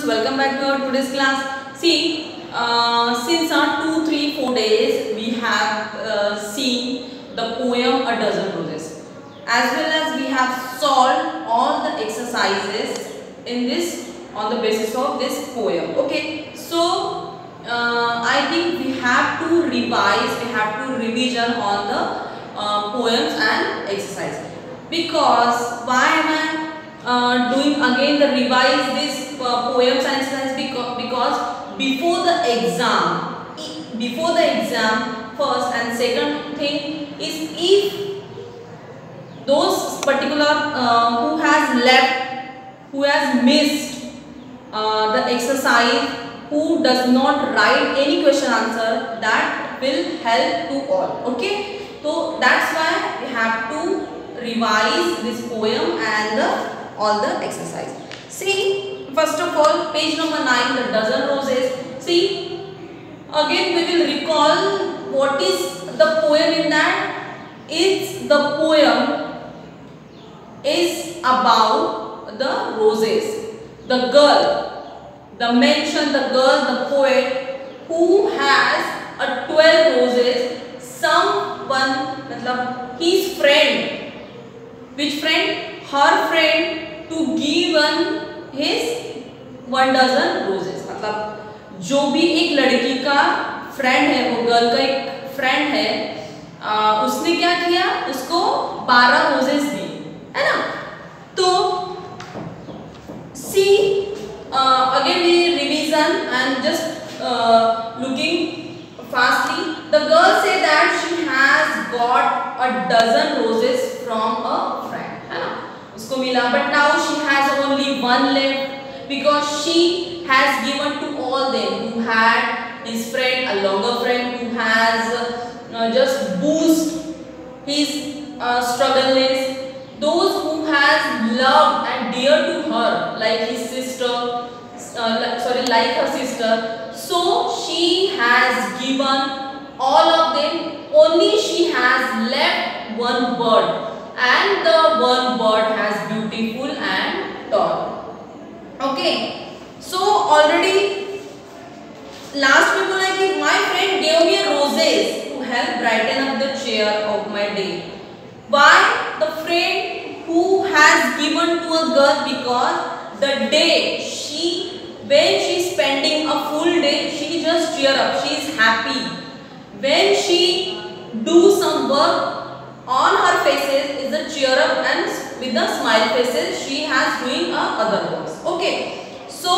students, welcome back to our today's class. See, since our 2, 3, 4 days we have seen the poem A Dozen Roses, as well as we have solved all the exercises in this on the basis of this poem. Okay, so I think we have to revise, we have to revision on the poems and exercises. Because why am I doing again the revise this poems and exercises? Because before the exam, first and second thing is, if those particular who has left, who has missed the exercise, who does not write any question answer, that will help to all. Okay, so that's why we have to revise this poem and all the exercise. See, first of all, page number 9, The Dozen Roses. See, again we will recall what is the poem in that. It's the poem is about the roses. The girl, the poet who has a 12 roses. Someone, his friend. Which friend? Her friend to given his 1 dozen roses. मतलब जो भी एक लड़की का friend है, वो girl का एक फ्रेंड है, उसने क्या किया, उसको 12 रोजेस दी, है ना. तो see, again we revision and just looking fastly. The girl said that she has got a dozen roses from a friend, है ना, उसको मिला. But now she has only 1 left, because she has given to all them who had his friend, a longer friend who has just boost his struggleness. Those who has loved and dear to her, like his sister, like her sister. So she has given all of them. Only she has left 1 bird, and the 1 bird has beautiful and tall. Okay, so already last में बोला कि my friend gave me roses to help brighten up the cheer of my day. Why? The friend who has given to a girl, because the day when she is spending a full day, she just cheer up, she is happy. When she do some work, on her faces is a cheer up, and with the smile faces she has doing other works. Okay, so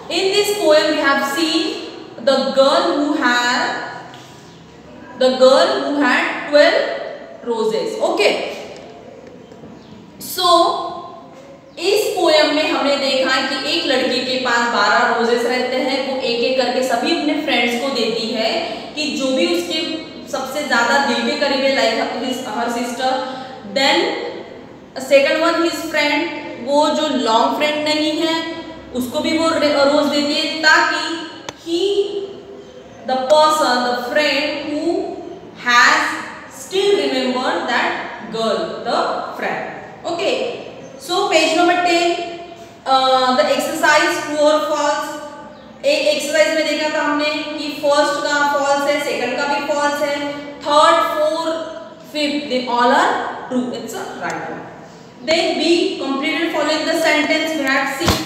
in this poem we have seen the girl who had 12 roses. Okay, so इस poem में हमने देखा कि एक लड़की के पास 12 roses रहते हैं. वो एक एक करके सभी अपने फ्रेंड्स को देती है, कि जो भी उसके सबसे ज्यादा दिल के करीब है, like her sister. Then second one his friend, वो जो लॉन्ग फ्रेंड नहीं है उसको भी वो रोज देती है, ताकि the friend who has still remembered that girl, the friend. Okay. So page number 10, the exercise true or false. एक एक्सरसाइज में देखा था हमने कि फर्स्ट का फॉल्स है, सेकंड का भी फॉल्स है, third, fourth, fifth, they all are true. It's a right one. Then B, completed following the sentence. We have seen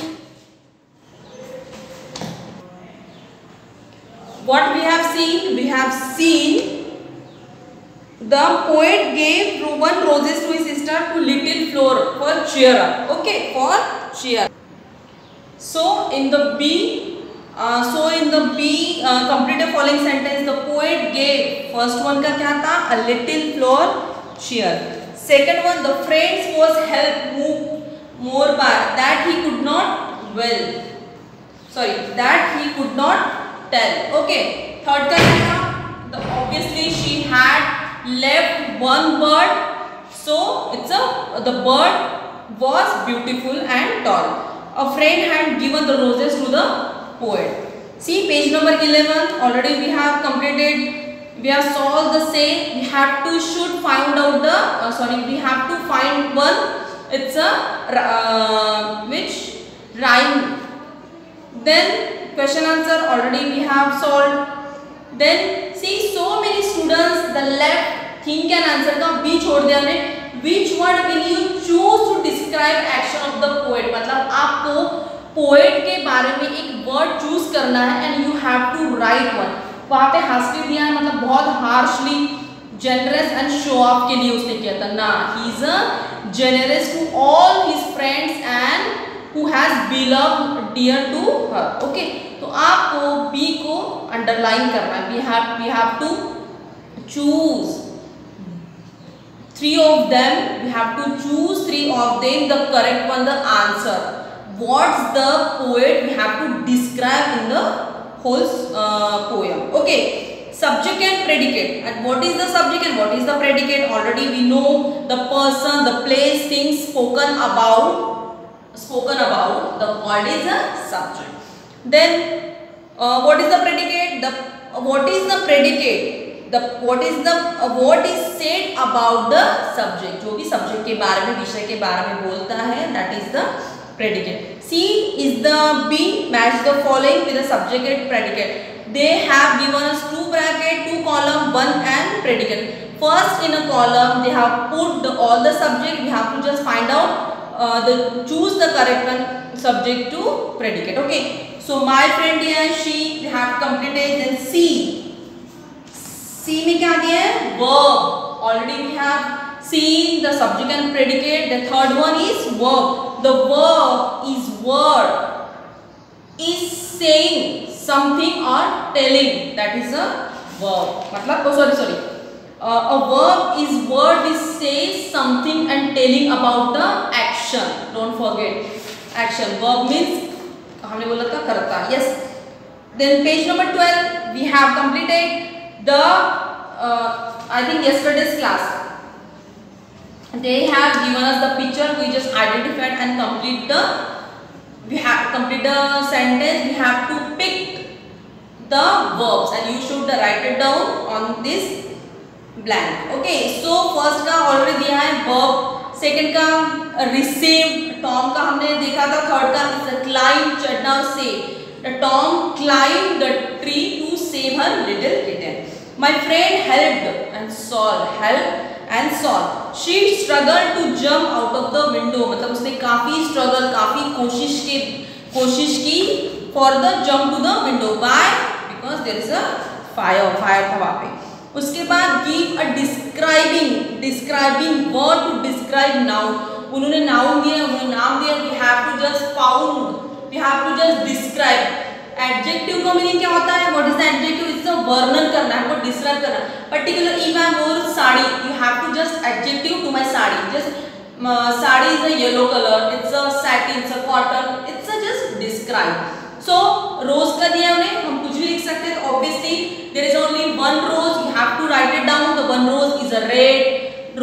what we have seen. We have seen the poet gave 1 roses to his sister to little floor for cheer up. Okay, for cheer. So in the B, complete the following sentence. The poet gave, first one का क्या था, a little floor cheer. Second one, the friends was helped move more by that he could not tell. Okay. Third का क्या था, obviously she had left 1 bird, so the bird was beautiful and tall. A friend had given the roses to the poet. See page number 11. Already we have completed. We have solved the same. We have to find out the we have to find one. It's a which rhyme Then question answer already we have solved. Then see so many students the left think and answer का B छोड़ दिया हमने. Which word will you choose to describe action of the poet? मतलब आपको poet के बारे में एक वर्ड चूज करना है and you have to write one. वहाँ पे हार्शली दिया है, मतलब बहुत harshly, generous and show off के लिए उसने किया था ना. He is a generous to all his friends and who has beloved dear to her. Okay, तो आपको बी को अंडरलाइन करना है. We have to choose 3 of them. We have to choose 3 of them, the correct one, the answer. What's the poet we have to describe in the whole poem. Okay, subject and predicate. And what is the subject and what is the predicate? Already we know the person, the place, things spoken about. The word is a subject. Then what is the predicate? What is the predicate? What is said about the subject? जो भी subject के बारे में, विषय के बारे में बोलता है, that is the predicate. C is the B match the following with the subject and predicate. They have given us 2 bracket, 2 column, 1 and predicate. First in a column they have put all the subject. We have to just find out choose the correct one, subject to predicate. Okay, so my friend here, she have completed. Then C में क्या दिया है? Verb. Already we have seen the subject and predicate. The third one is verb. The verb is word is saying something or telling. That is a verb. मतलब sorry. A verb is word is says something and telling about the action. Don't forget action. Verb means हमने बोला था करता. Yes. Then page number 12 we have completed the I think yesterday's class. They have given us the picture. We just identified and we have complete the sentence. We have to pick the verbs and you should write it down on this blank. Okay, so first का already दिया है verb, second का received, Tom का हमने देखा था, third का is a climb, चढ़ना, save. The Tom climbed the tree to save her little kitten. My friend helped and solved. She struggled to jump out of the window. मतलब उसने काफी struggle, काफी कोशिश की for the jump to the window. Why? Because there is a fire था वहाँ पे. उसके बाद give a describing word to describe noun. उन्होंने noun दिया, उन्होंने नाम दिया. We have to just describe. Adjective का मीनिंग क्या होता है? What is the adjective? It's a वर्णन करना है, हमको describe करना. Particular if I wore sari, you have to just adjective to my sari. Just sari is a yellow color. It's a satin, it's a cotton. It's a just describe. So rose का दिया उन्हें, हम कुछ भी लिख सकते हैं. Obviously there is only one rose. You have to write it down. The one rose is a red.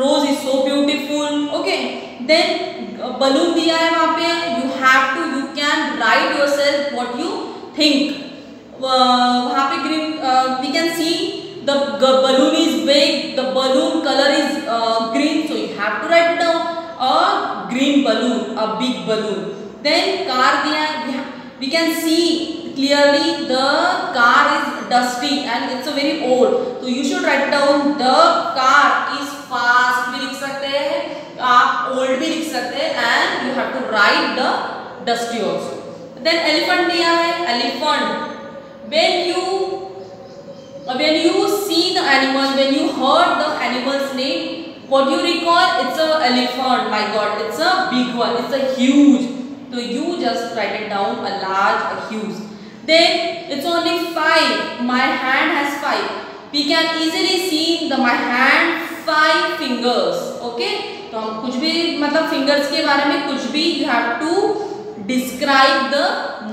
Rose is so beautiful. Okay. Then balloon दिया है वहाँ पे. You can write yourself what you think. वहाँ पे green we can see the balloon is big, the balloon color is green, so you have to write down a green balloon, a big balloon. Then car दिया, we can see clearly the car is dusty and it's a very old, so you should write down the car is fast भी लिख सकते हैं, आप old भी लिख सकते हैं and you have to write the dusty also. Then elephant दिया है, elephant. When you see the animal, when you heard the animal's name, what you recall? It's a elephant. My God, it's a big one. It's a huge. So you just write it down, a large, a huge. Then it's only 5. My hand has 5. We can easily see my hand 5 fingers. Okay? तो हम कुछ भी मतलब fingers के बारे में कुछ भी you have to describe the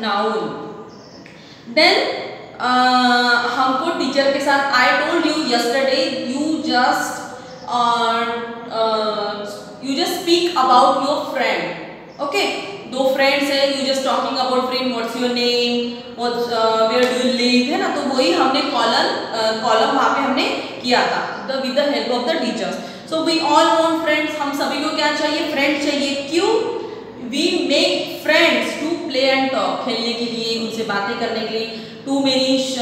noun. Then हमको टीचर के साथ I told you yesterday you just speak about your friend. Okay, 2 friends है, you just talking about friend, what's your name, where do you live, है ना. तो वही हमने column वहाँ पे हमने किया था with the help of the teachers. So we all want friends. हम सभी को क्या चाहिए? फ्रेंड चाहिए. क्यों? we make friends to play and talk, खेलने के लिए, उनसे बातें करने के लिए. Too many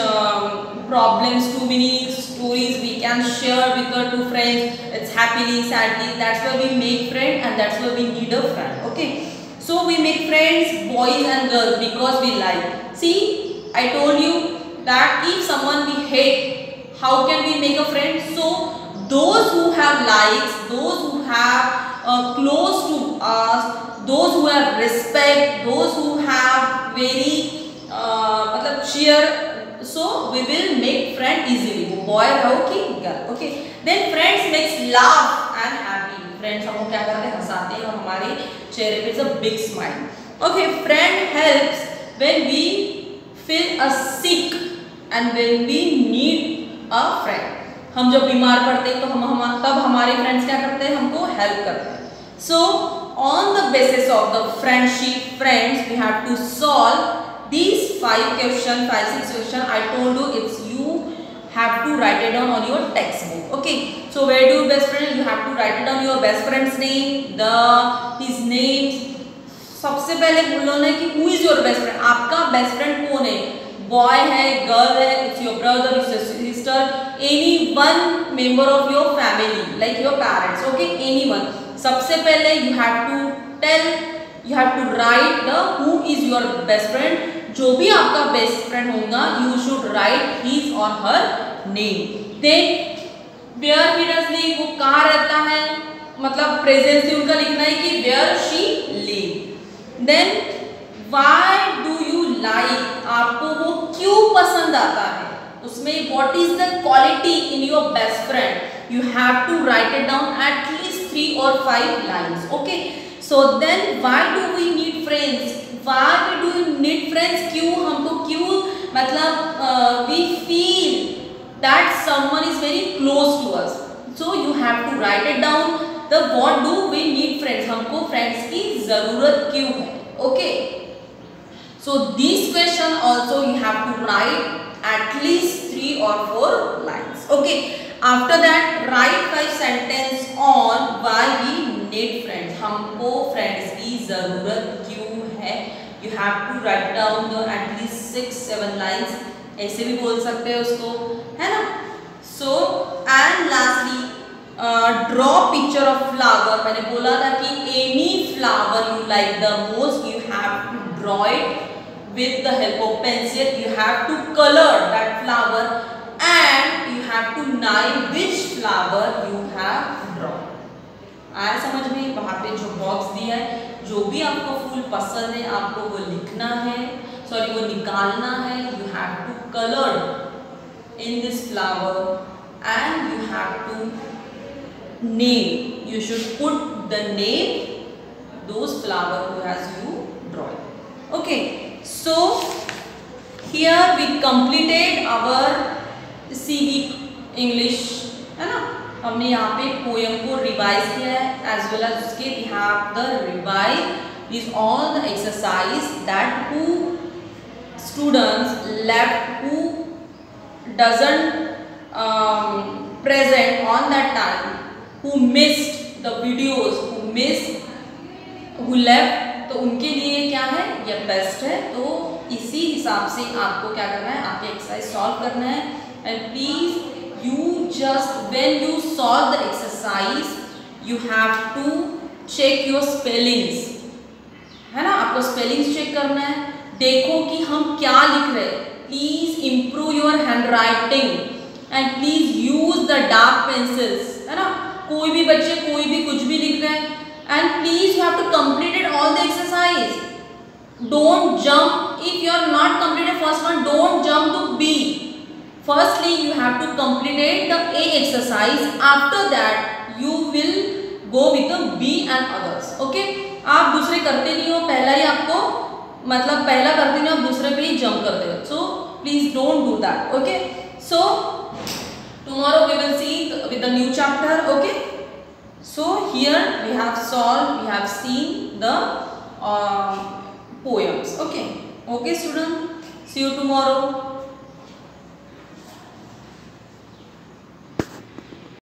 problems, too many stories we can share with our two friends. It's happily, sadly. That's why we make friends, and that's why we need a friend. Okay. So we make friends, boys and girls, because we like. See, I told you that if someone we hate, how can we make a friend? So those who have likes, those who have close to us, those who have respect, those who have very मतलब cheer, so we will make friend easily. Boy हो कि girl. Okay. Then friends makes laugh and happy. Friends हमको क्या करते हैं, हंसाते हैं और हमारे चेहरे पे a big smile. Okay. Friend helps when we feel sick and when we need a friend. हम जब बीमार पड़ते हैं तो तब हमारे फ्रेंड्स क्या करते हैं, हमको हेल्प करते हैं. So on the basis of the friendship, friends, we have to solve these 5 questions, 5-6 questions. I told you it's you have to write it down on your textbook. Okay. So where do best friend? You have to write it down your best friend's name, his names. सबसे पहले बोलो ना कि who is your best friend? आपका best friend कौन है? Boy है, girl है, it's your brother, it's your sister, any one member of your family, like your parents. Okay, anyone. सबसे पहले you have to write the who is your best friend. जो भी आपका best friend होगा, you should write his or her name. Then where he does live, वो कहाँ रहता है, मतलब presence से उनका लिखना है कि where she live. Then why do you like, आपको वो क्यों पसंद आता है, उसमें what is the quality in your best friend, you have to write it down at least 3 or 5 lines. Okay. So then why do we need friends, why we do need friends, क्यों हमको क्यों, मतलब we feel that someone is very close to us. So you have to write it down, the what do we need friends, हमको friends की जरूरत क्यों है. Okay. So this question also you have to write at least 3 or 4 lines. Okay. After that write 5 sentences on why we need friends, हमको friends की जरूरत क्यों है. You have to write down the at least 6-7 lines. ऐसे भी बोल सकते हैं उसको, है ना. So and lastly draw picture of flower. मैंने बोला था कि any flower you like the most, you have to draw it with the help of pencil. You have to color that flower and you have to name which flower you have drawn. आया समझ में. वहाँ पे जो box दिया है, जो भी आपको फूल पसंद है आपको वो लिखना है, सॉरी वो निकालना है. You have to color in this flower and you have to name. You should put the name those flower who has you drawn. Okay. So here we completed our CV English, है ना. हमने यहाँ पे poem को revise किया है, as well as उसके we have the revise is all the exercise that who students left, who doesn't present on that time, who missed the videos, who left, तो उनके लिए क्या है, ये बेस्ट है. तो इसी हिसाब से आपको क्या करना है, आपके एक्सरसाइज सॉल्व करना है. And please you just when you solve the exercise you have to check your spellings, है ना. आपको spellings check करना है, देखो कि हम क्या लिख रहे हैं. Please improve your handwriting and please use the dark pencils, है ना. कोई भी बच्चे कोई भी कुछ भी लिख रहे हैं. And please you have to complete it all the exercise. Don't jump. If you are not completed first one, don't jump to B. Firstly you have to complete the A exercise. After that you will go with the B and others. Okay. आप दूसरे करते नहीं हो, पहला ही आपको मतलब पहला करते नहीं, आप दूसरे पे ही जंप करते हो. So please don't do that. Okay. So tomorrow we will see with the new chapter. Okay. So here we have solved, we have seen the poems. Okay. Okay student, see you tomorrow.